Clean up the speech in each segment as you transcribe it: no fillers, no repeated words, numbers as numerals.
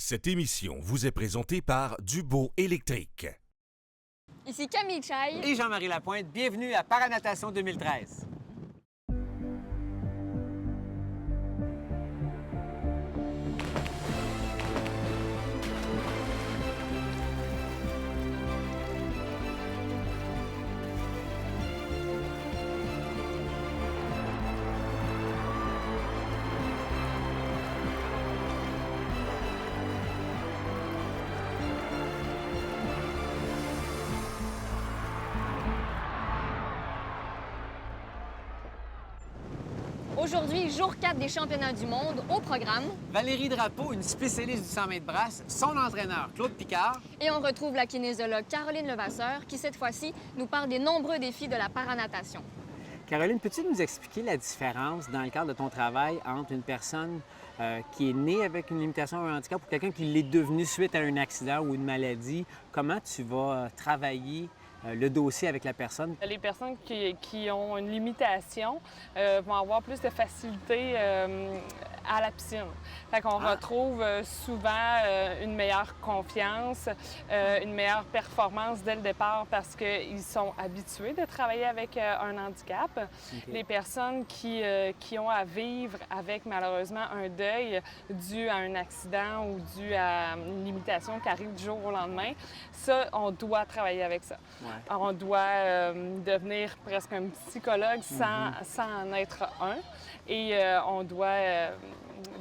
Cette émission vous est présentée par Dubo Électrique. Ici Camille Chaille et Jean-Marie Lapointe. Bienvenue à Paranatation 2013. Aujourd'hui, jour 4 des championnats du monde. Au programme, Valérie Drapeau, une spécialiste du 100 mètres brasse, son entraîneur Claude Picard. Et on retrouve la kinésiologue Caroline Levasseur qui, cette fois-ci, nous parle des nombreux défis de la paranatation. Caroline, peux-tu nous expliquer la différence dans le cadre de ton travail entre une personne qui est née avec une limitation ou un handicap ou quelqu'un qui l'est devenu suite à un accident ou une maladie? Comment tu vas travailler le dossier avec la personne? Les personnes qui ont une limitation vont avoir plus de facilité à la piscine. Fait qu'on retrouve souvent une meilleure confiance, une meilleure performance dès le départ parce qu'ils sont habitués de travailler avec un handicap. Okay. Les personnes qui ont à vivre avec malheureusement un deuil dû à un accident ou dû à une limitation qui arrive du jour au lendemain, ça, on doit travailler avec ça. Ouais. Alors, on doit devenir presque un psychologue sans en être un. Et on doit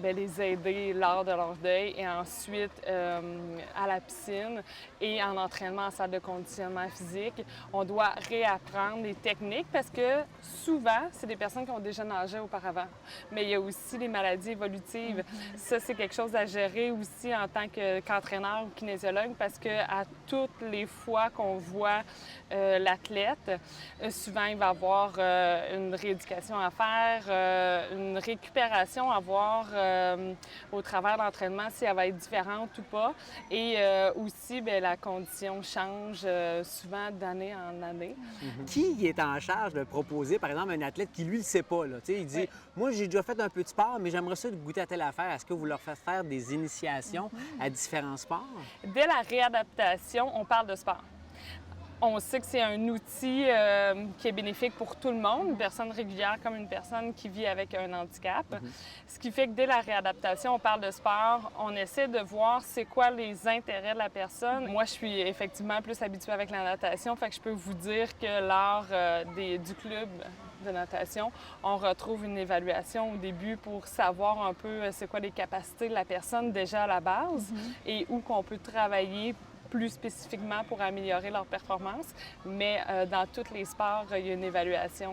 les aider lors de leur deuil et ensuite à la piscine et en entraînement en salle de conditionnement physique. On doit réapprendre les techniques parce que souvent, c'est des personnes qui ont déjà nagé auparavant. Mais il y a aussi les maladies évolutives. Ça, c'est quelque chose à gérer aussi en tant qu'entraîneur ou kinésiologue parce qu'à toutes les fois qu'on voit l'athlète, souvent, il va avoir une rééducation à faire, une récupération à voir au travers de l'entraînement, si elle va être différente ou pas. Et aussi, bien, la condition change souvent d'année en année. Qui est en charge de proposer, par exemple, un athlète qui, lui, ne le sait pas? Là? Il dit, moi, j'ai déjà fait un peu de sport, mais j'aimerais ça goûter à telle affaire. Est-ce que vous leur faites faire des initiations à différents sports? Dès la réadaptation, on parle de sport. On sait que c'est un outil qui est bénéfique pour tout le monde, une personne régulière comme une personne qui vit avec un handicap. Ce qui fait que dès la réadaptation, on parle de sport, on essaie de voir c'est quoi les intérêts de la personne. Moi, je suis effectivement plus habituée avec la natation, fait que je peux vous dire que lors du club de natation, on retrouve une évaluation au début pour savoir un peu c'est quoi les capacités de la personne déjà à la base et où qu'on peut travailler plus spécifiquement pour améliorer leur performance, mais dans tous les sports, il y a une évaluation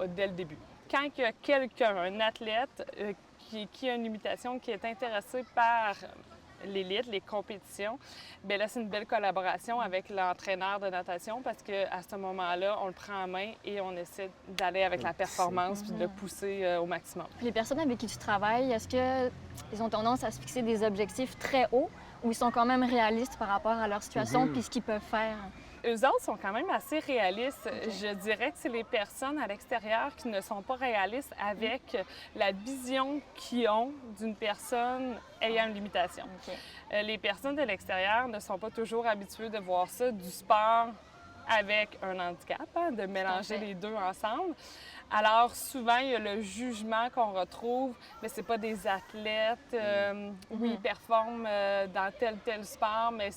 dès le début. Quand il y a quelqu'un, un athlète qui a une limitation, qui est intéressé par l'élite, les compétitions, bien là, c'est une belle collaboration avec l'entraîneur de natation parce qu'à ce moment-là, on le prend en main et on essaie d'aller avec la performance puis de le pousser au maximum. Les personnes avec qui tu travailles, est-ce qu'ils ont tendance à se fixer des objectifs très hauts ou ils sont quand même réalistes par rapport à leur situation puis ce qu'ils peuvent faire? Eux autres sont quand même assez réalistes. Okay. Je dirais que c'est les personnes à l'extérieur qui ne sont pas réalistes avec la vision qu'ils ont d'une personne ayant une limitation. Okay. Les personnes de l'extérieur ne sont pas toujours habituées de voir ça, du sport avec un handicap, de mélanger les deux ensemble. Alors, souvent, il y a le jugement qu'on retrouve, mais c'est pas des athlètes. Oui, ils performent dans tel sport, mais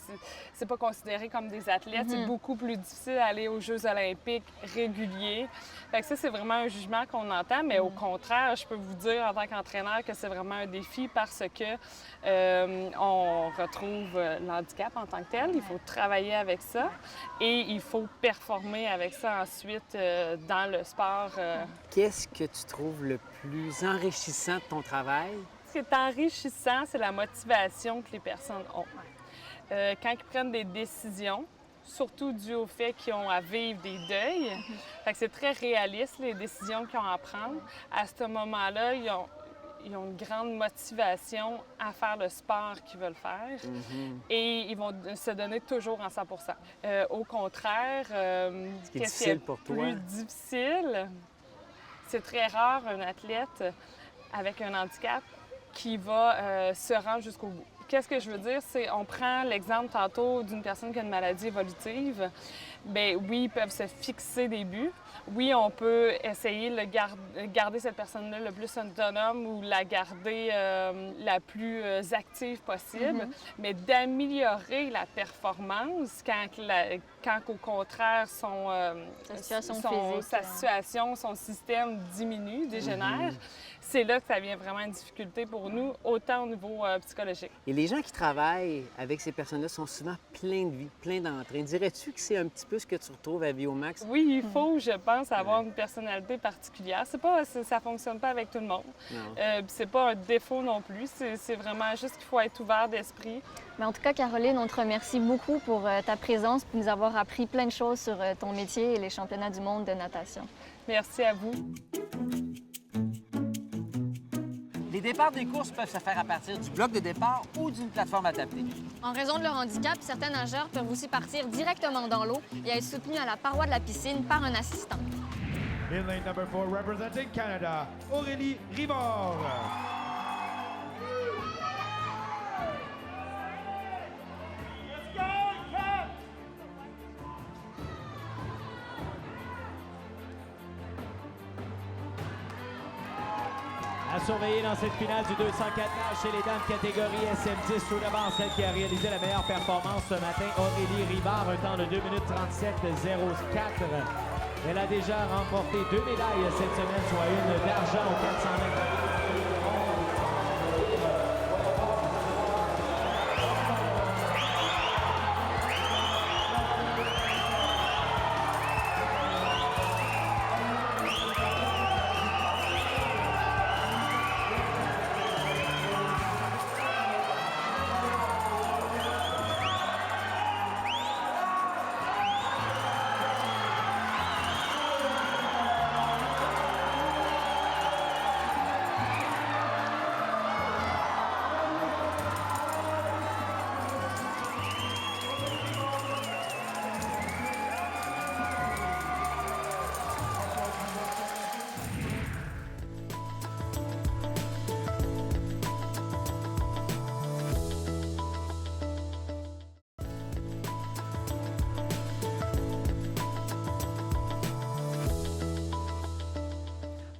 c'est pas considéré comme des athlètes. C'est beaucoup plus difficile d'aller aux Jeux olympiques réguliers. Fait que ça, c'est vraiment un jugement qu'on entend, mais au contraire, je peux vous dire en tant qu'entraîneur que c'est vraiment un défi parce que on retrouve l'handicap en tant que tel. Il faut travailler avec ça et il faut performer avec ça ensuite dans le sport. Qu'est-ce que tu trouves le plus enrichissant de ton travail? Ce qui est enrichissant, c'est la motivation que les personnes ont. Quand ils prennent des décisions, surtout dû au fait qu'ils ont à vivre des deuils, fait que c'est très réaliste les décisions qu'ils ont à prendre. À ce moment-là, ils ont une grande motivation à faire le sport qu'ils veulent faire et ils vont se donner toujours en 100%. Au contraire, ce qui est difficile pour toi? Plus difficile, c'est très rare un athlète avec un handicap qui va se rendre jusqu'au bout. Qu'est-ce que je veux dire? C'est on prend l'exemple tantôt d'une personne qui a une maladie évolutive. Bien, oui, ils peuvent se fixer des buts. Oui, on peut essayer de garder cette personne-là le plus autonome ou la garder la plus active possible, mais d'améliorer la performance quand au contraire, sa situation, son système diminue, dégénère. C'est là que ça devient vraiment une difficulté pour nous, autant au niveau psychologique. Et les gens qui travaillent avec ces personnes-là sont souvent pleins de vie, pleins d'entrain. Dirais-tu que c'est un petit peu ce que tu retrouves à VioMax? Oui, il faut, je pense, avoir une personnalité particulière. Ça fonctionne pas avec tout le monde. C'est pas un défaut non plus. C'est vraiment juste qu'il faut être ouvert d'esprit. Mais en tout cas, Caroline, on te remercie beaucoup pour ta présence, pour nous avoir appris plein de choses sur ton métier et les championnats du monde de natation. Merci à vous. Les départs des courses peuvent se faire à partir du bloc de départ ou d'une plateforme adaptée. En raison de leur handicap, certains nageurs peuvent aussi partir directement dans l'eau et être soutenus à la paroi de la piscine par un assistant. In lane number 4, representing Canada, Aurélie Rivard. À surveiller dans cette finale du 204 nages chez les dames catégorie SM10. Tout d'abord, celle qui a réalisé la meilleure performance ce matin, Aurélie Rivard, un temps de 2 minutes 37,04. Elle a déjà remporté 2 médailles cette semaine, soit une d'argent aux 400 mètres.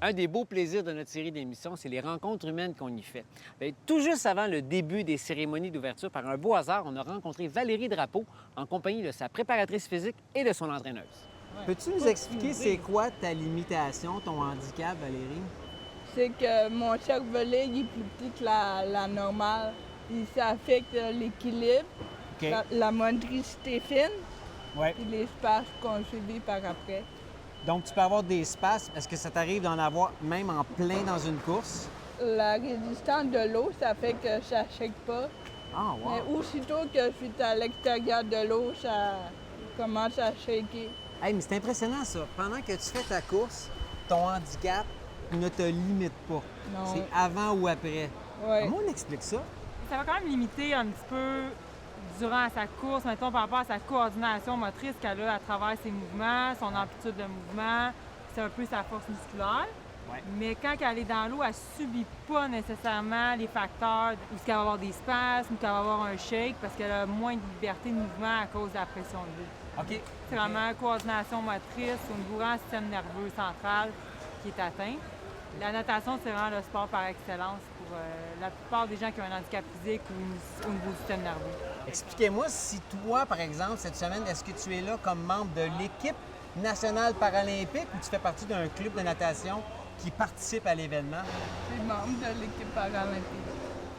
Un des beaux plaisirs de notre série d'émissions, c'est les rencontres humaines qu'on y fait. Bien, tout juste avant le début des cérémonies d'ouverture, par un beau hasard, on a rencontré Valérie Drapeau en compagnie de sa préparatrice physique et de son entraîneuse. Peux-tu nous expliquer c'est quoi ta limitation, ton handicap, Valérie? C'est que mon cervelet il est plus petit que la normale. Et ça affecte l'équilibre, la motricité fine Ouais. et l'espace qu'on subit par après. Donc, tu peux avoir des spasmes. Est-ce que ça t'arrive d'en avoir même en plein dans une course? La résistance de l'eau, ça fait que ça ne shake pas. Ah, wow! Mais aussitôt que je suis à l'extérieur de l'eau, ça commence à shaker. Hey, mais c'est impressionnant, ça. Pendant que tu fais ta course, ton handicap ne te limite pas. Non. C'est avant ou après. Ouais. Comment on explique ça? Ça va quand même limiter un petit peu durant sa course, mettons, par rapport à sa coordination motrice qu'elle a à travers ses mouvements, son amplitude de mouvement, c'est un peu sa force musculaire. Ouais. Mais quand elle est dans l'eau, elle subit pas nécessairement les facteurs où qu'elle va avoir des spasmes, ou qu'elle va avoir un shake, parce qu'elle a moins de liberté de mouvement à cause de la pression de l'eau. OK. C'est vraiment coordination motrice au niveau grand système nerveux central qui est atteint. La natation, c'est vraiment le sport par excellence pour la plupart des gens qui ont un handicap physique ou au niveau du système nerveux. Expliquez-moi si toi, par exemple, cette semaine, est-ce que tu es là comme membre de l'équipe nationale paralympique ou tu fais partie d'un club de natation qui participe à l'événement? Je suis membre de l'équipe paralympique.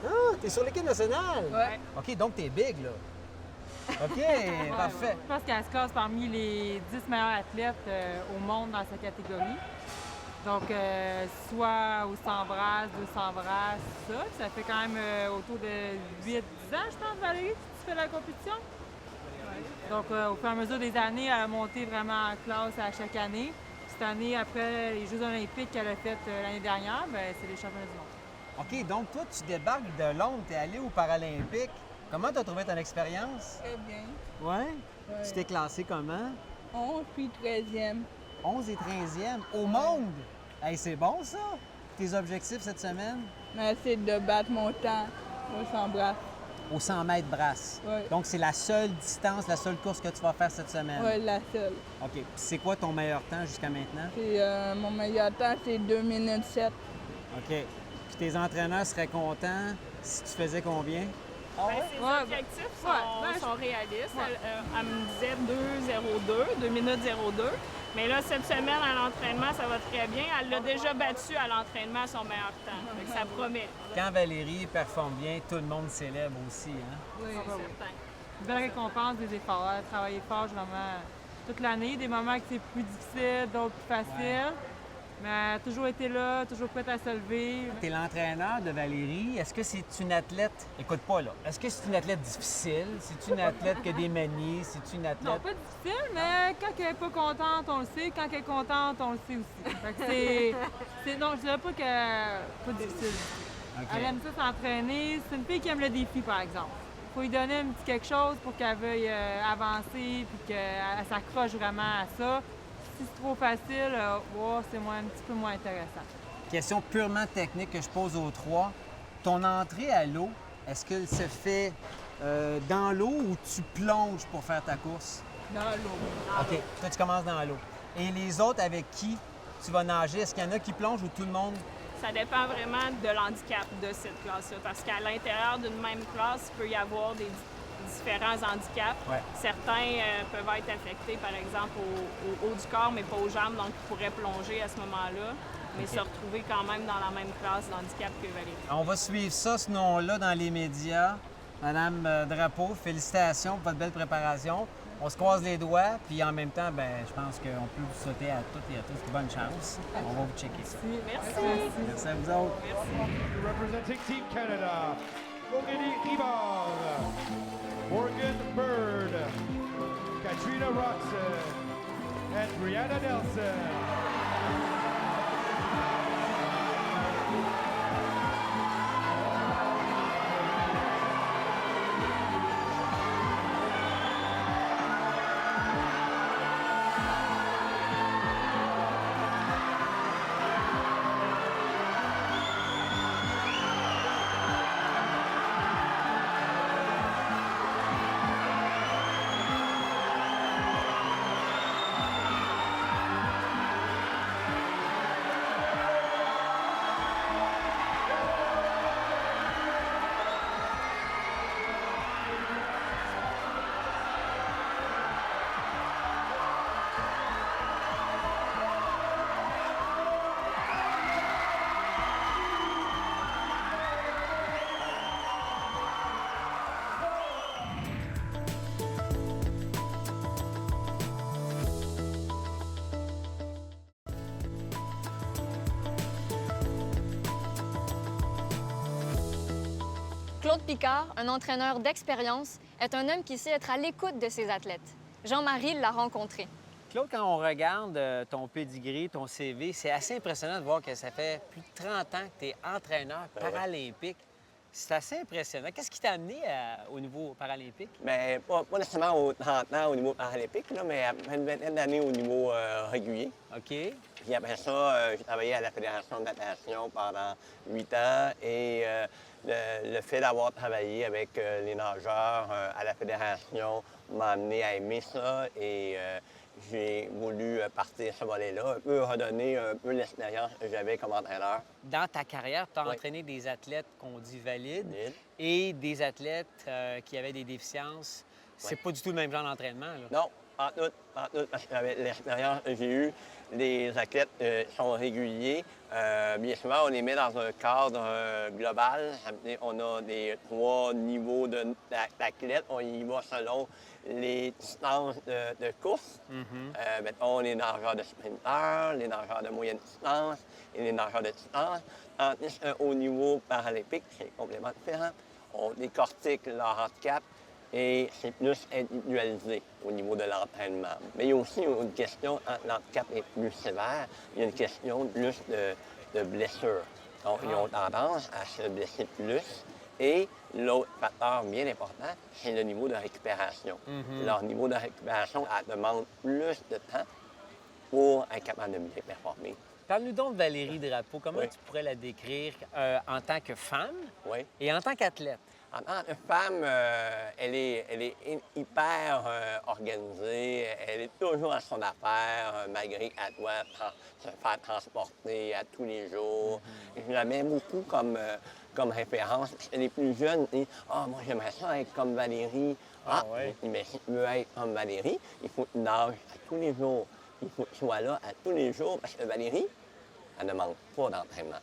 Ah, t'es sur l'équipe nationale? Ouais. OK, donc t'es big, là. OK, parfait. Je pense qu'elle se classe parmi les 10 meilleurs athlètes au monde dans sa catégorie. Donc, soit au 100 brasses, 200 brasses, ça fait quand même autour de 8-10 ans, je pense, Valérie, que tu fais la compétition. Donc, au fur et à mesure des années, elle a monté vraiment en classe à chaque année. Cette année, après les Jeux olympiques qu'elle a fait l'année dernière, ben, c'est les championnats du monde. OK, donc toi, tu débarques de Londres, t'es allé aux Paralympiques. Comment t'as trouvé ton expérience? Très bien. Ouais? Ouais. Tu t'es classé comment? 11 puis 13e. 11 et 13e au monde! Hey, c'est bon, ça? Tes objectifs cette semaine? Mais c'est de battre mon temps au 100 brasses. au 100 mètres brasse. Ouais. Donc, c'est la seule distance, la seule course que tu vas faire cette semaine. Oui, la seule. OK. Puis c'est quoi ton meilleur temps jusqu'à maintenant? Mon meilleur temps, c'est 2 minutes 7. OK. Puis tes entraîneurs seraient contents si tu faisais combien? Ses objectifs sont réalistes. Elle me disait 2,02, 2 minutes 02. Mais là, cette semaine, à l'entraînement, ça va très bien. Elle l'a déjà battu à l'entraînement à son meilleur temps. Fait que ça promet. Quand Valérie performe bien, tout le monde célèbre aussi, hein? Oui, Certain. Une belle récompense des efforts. Elle a travaillé fort vraiment toute l'année. Des moments que c'est plus difficile, d'autres plus faciles. Mais elle a toujours été là, toujours prête à se lever. Tu es l'entraîneur de Valérie. Est-ce que c'est une athlète... Écoute pas, là. Est-ce que c'est une athlète difficile? C'est une athlète qui a des manies? C'est une athlète... Non, pas difficile, mais quand elle n'est pas contente, on le sait. Quand elle est contente, on le sait aussi. Fait que non, je dirais pas qu'elle pas difficile. OK. Elle aime ça s'entraîner. C'est une fille qui aime le défi, par exemple. Il faut lui donner un petit quelque chose pour qu'elle veuille avancer puis qu'elle s'accroche vraiment à ça. Si c'est trop facile, c'est un petit peu moins intéressant. Question purement technique que je pose aux trois. Ton entrée à l'eau, est-ce qu'elle se fait dans l'eau ou tu plonges pour faire ta course? Dans l'eau. OK. Toi, tu commences dans l'eau. Et les autres avec qui tu vas nager, est-ce qu'il y en a qui plongent ou tout le monde? Ça dépend vraiment de l'handicap de cette classe-là. Parce qu'à l'intérieur d'une même classe, il peut y avoir des différents handicaps. Ouais. Certains peuvent être affectés, par exemple, au haut du corps, mais pas aux jambes, donc ils pourraient plonger à ce moment-là, mais se retrouver quand même dans la même classe d'handicap que Valérie. On va suivre ça, ce nom-là, dans les médias. Madame Drapeau, félicitations pour votre belle préparation. On se croise les doigts, puis en même temps, je pense qu'on peut vous souhaiter à toutes et à tous bonne chance. On va vous checker ça. Merci. Merci à vous autres. Representing Team Canada, Aurélie Rivard, Morgan Bird, Katrina Roxon, and Brianna Nelson. Claude Picard, un entraîneur d'expérience, est un homme qui sait être à l'écoute de ses athlètes. Jean-Marie l'a rencontré. Claude, quand on regarde ton pedigree, ton CV, c'est assez impressionnant de voir que ça fait plus de 30 ans que tu es entraîneur paralympique. C'est assez impressionnant. Qu'est-ce qui t'a amené au niveau paralympique? Bien, pas nécessairement aux 30 ans au niveau paralympique, là, mais après une vingtaine d'années au niveau régulier. OK. Puis après ça, j'ai travaillé à la Fédération de natation pendant 8 ans et le fait d'avoir travaillé avec les nageurs à la Fédération m'a amené à aimer ça et j'ai voulu partir ce volet-là, un peu redonner un peu l'expérience que j'avais comme entraîneur. Dans ta carrière, tu as Oui. entraîné des athlètes qu'on dit valides Valides. et des athlètes qui avaient des déficiences. C'est pas du tout le même genre d'entraînement, là. Non, en tout, parce qu'avec l'expérience que j'ai eue, les athlètes sont réguliers. Bien souvent, on les met dans un cadre global. On a des 3 niveaux d'athlètes. On y va selon les distances de course. Mettons les nageurs de sprinteurs, les nageurs de moyenne distance et les nageurs de distance. Tandis qu'au niveau paralympique, c'est complètement différent. On décortique leur handicap et c'est plus individualisé au niveau de l'entraînement. Mais il y a aussi une question, quand l'handicap est plus sévère, il y a une question plus de blessure. Donc, ils ont tendance à se blesser plus. Et l'autre facteur bien important, c'est le niveau de récupération. Leur niveau de récupération demande plus de temps pour être capable de bien performer. Parle-nous donc de Valérie Drapeau. Comment Oui. tu pourrais la décrire en tant que femme Oui. et en tant qu'athlète? En tant que femme, elle est hyper organisée. Elle est toujours à son affaire, malgré qu'elle doit se faire transporter à tous les jours. Je la mets beaucoup comme référence. Les plus jeunes disent « Ah, moi, j'aimerais ça être comme Valérie. » ouais. Mais si tu veux être comme Valérie, il faut que tu nages à tous les jours. Il faut que tu sois là à tous les jours parce que Valérie, elle ne manque pas d'entraînement.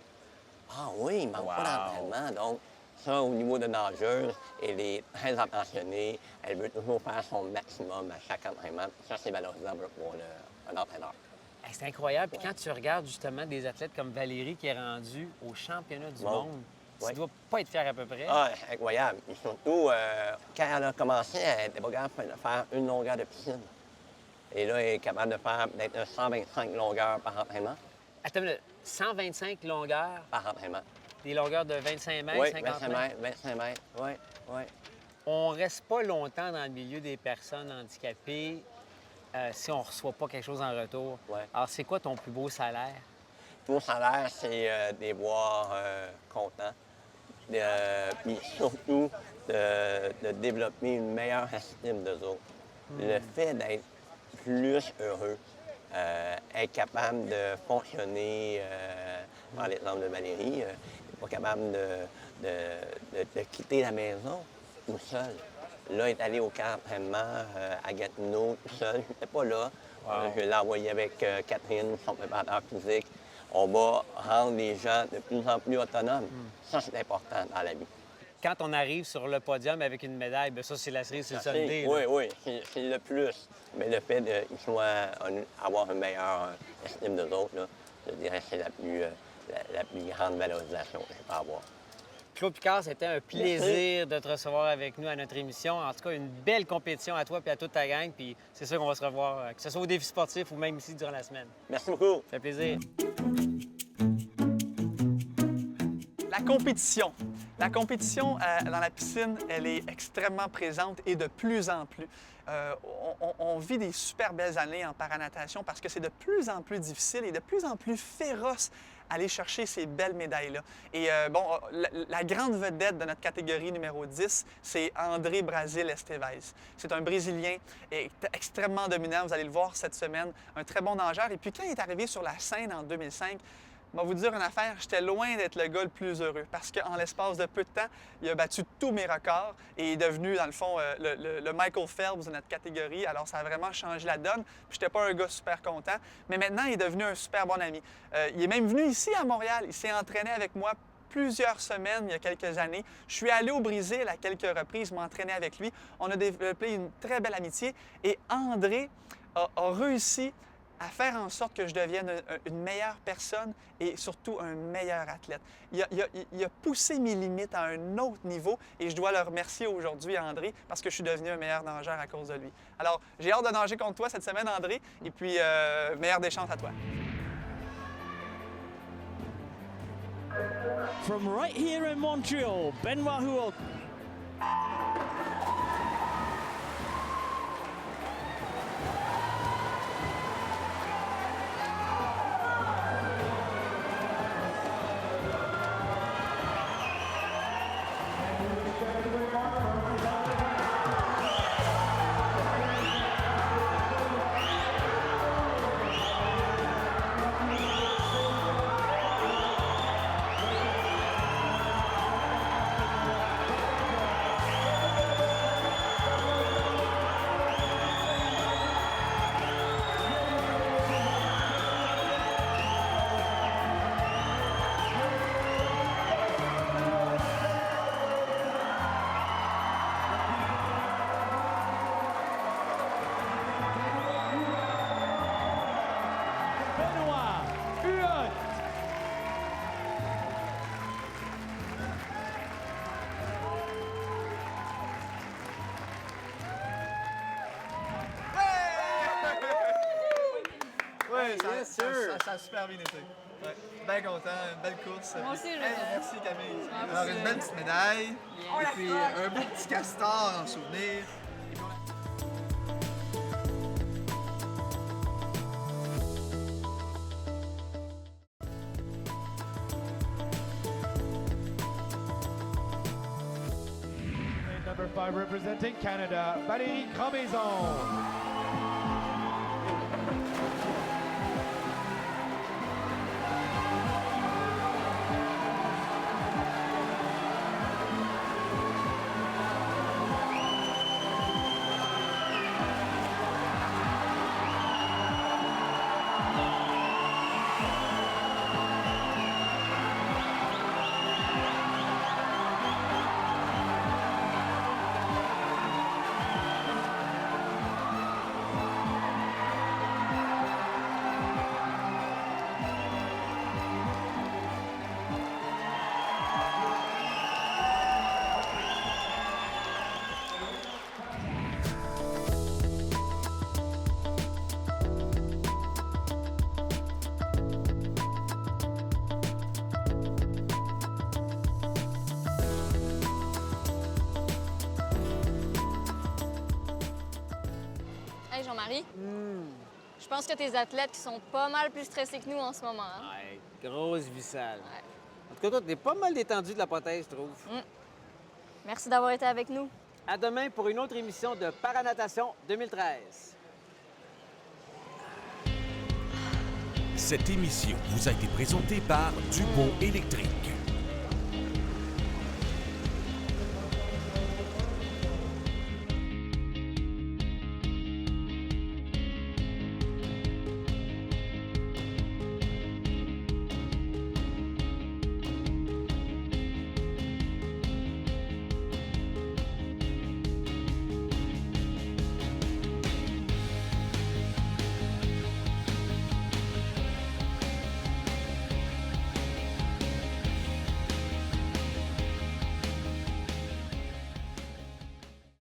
Ah oui, il ne manque pas d'entraînement. Donc, ça, au niveau de nageuse, elle est très attentionnée. Elle veut toujours faire son maximum à chaque entraînement. Ça, c'est valorisable pour un entraîneur. Hey, c'est incroyable. Puis quand tu regardes justement des athlètes comme Valérie qui est rendue au championnat du monde, tu dois pas être fier à peu près. Ah, incroyable. Et surtout, quand elle a commencé, elle était pas capable de faire une longueur de piscine. Et là, elle est capable de faire peut-être 125 longueurs par entraînement. Attends, 125 longueurs par entraînement. Des longueurs de 25 mètres, oui, 50 25 mètres, 25 mètres, oui, oui. On reste pas longtemps dans le milieu des personnes handicapées si on ne reçoit pas quelque chose en retour. Ouais. Alors, c'est quoi ton plus beau salaire? Mon salaire, c'est de les voir contents. Puis surtout, de développer une meilleure estime d'eux autres. Le fait d'être plus heureux, être capable de fonctionner, par l'exemple de Valérie, pas capable de quitter la maison tout seul. Là, elle est allée au camp d'entraînement à Gatineau tout seul. Je n'étais pas là. Je l'ai envoyé avec Catherine, son préparateur physique. On va rendre les gens de plus en plus autonomes. Ça, c'est important dans la vie. Quand on arrive sur le podium avec une médaille, bien ça, c'est la cerise, c'est le Sunday. Oui, oui, c'est le plus. Mais le fait d'avoir une meilleure estime d'eux autres, là, je dirais que c'est la plus grande valorisation que je peux avoir. Claude Picard, c'était un plaisir de te recevoir avec nous à notre émission. En tout cas, une belle compétition à toi et à toute ta gang. Puis c'est sûr qu'on va se revoir, que ce soit au défi sportif ou même ici durant la semaine. Merci beaucoup. Ça fait plaisir. La compétition. La compétition dans la piscine, elle est extrêmement présente et de plus en plus. On vit des super belles années en paranatation parce que c'est de plus en plus difficile et de plus en plus féroce aller chercher ces belles médailles-là. Et la grande vedette de notre catégorie numéro 10, c'est André Brasil Estevez. C'est un Brésilien extrêmement dominant, vous allez le voir cette semaine, un très bon nageur. Et puis quand il est arrivé sur la scène en 2005, je vais vous dire une affaire, j'étais loin d'être le gars le plus heureux parce qu'en l'espace de peu de temps, il a battu tous mes records et est devenu, dans le fond, le Michael Phelps de notre catégorie. Alors, ça a vraiment changé la donne. Puis, j'étais pas un gars super content, mais maintenant, il est devenu un super bon ami. Il est même venu ici à Montréal. Il s'est entraîné avec moi plusieurs semaines, il y a quelques années. Je suis allé au Brésil à quelques reprises, m'entraîner avec lui. On a développé une très belle amitié et André a réussi à faire en sorte que je devienne une meilleure personne et surtout un meilleur athlète. Il a poussé mes limites à un autre niveau et je dois le remercier aujourd'hui, André, parce que je suis devenu un meilleur nageur à cause de lui. Alors, j'ai hâte de nager contre toi cette semaine, André, et puis meilleure des chances à toi. From right here in Montreal, Benoit Huot. Ça a super bien été. Ouais. Bien content, une belle course. Moi aussi, je merci Camille. Ouais, alors, une belle petite médaille. Et puis un beau petit castor en souvenir. 5 representing Canada, Valérie Grandmaison. Hey Jean-Marie, je pense que tes athlètes qui sont pas mal plus stressés que nous en ce moment. Hein? Ouais, grosse vie sale. En tout cas, toi, t'es pas mal détendu de la prothèse, je trouve. Merci d'avoir été avec nous. À demain pour une autre émission de Paranatation 2013. Cette émission vous a été présentée par Dubo Électrique.